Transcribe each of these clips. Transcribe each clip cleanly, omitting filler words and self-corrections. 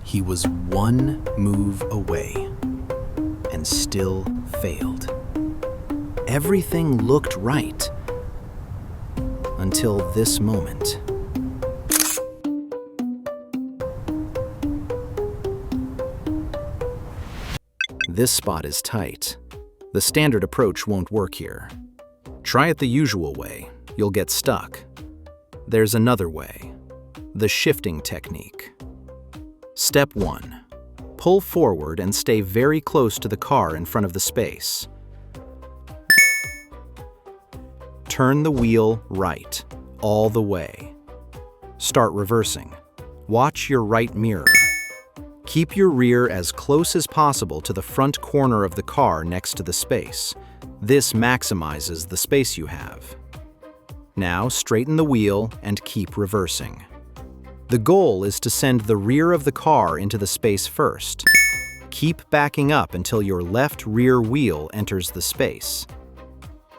He was one move away and still failed. Everything looked right until this moment. This spot is tight. The standard approach won't work here. Try it the usual way. You'll get stuck. There's another way. The shifting technique. Step 1. Pull forward and stay very close to the car in front of the space. Turn the wheel right, all the way. Start reversing. Watch your right mirror. Keep your rear as close as possible to the front corner of the car next to the space. This maximizes the space you have. Now straighten the wheel and keep reversing. The goal is to send the rear of the car into the space first. Keep backing up until your left rear wheel enters the space.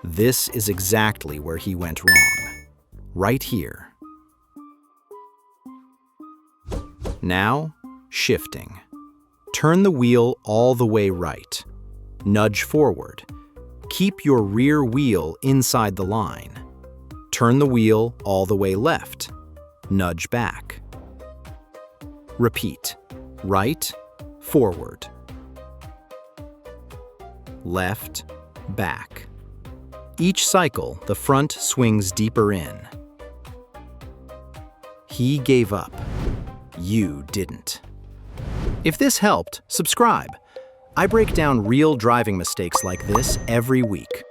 This is exactly where he went wrong. Right here. Now, shifting. Turn the wheel all the way right. Nudge forward. Keep your rear wheel inside the line. Turn the wheel all the way left. Nudge back. Repeat. Right, forward. Left, back. Each cycle, the front swings deeper in. He gave up. You didn't. If this helped, subscribe. I break down real driving mistakes like this every week.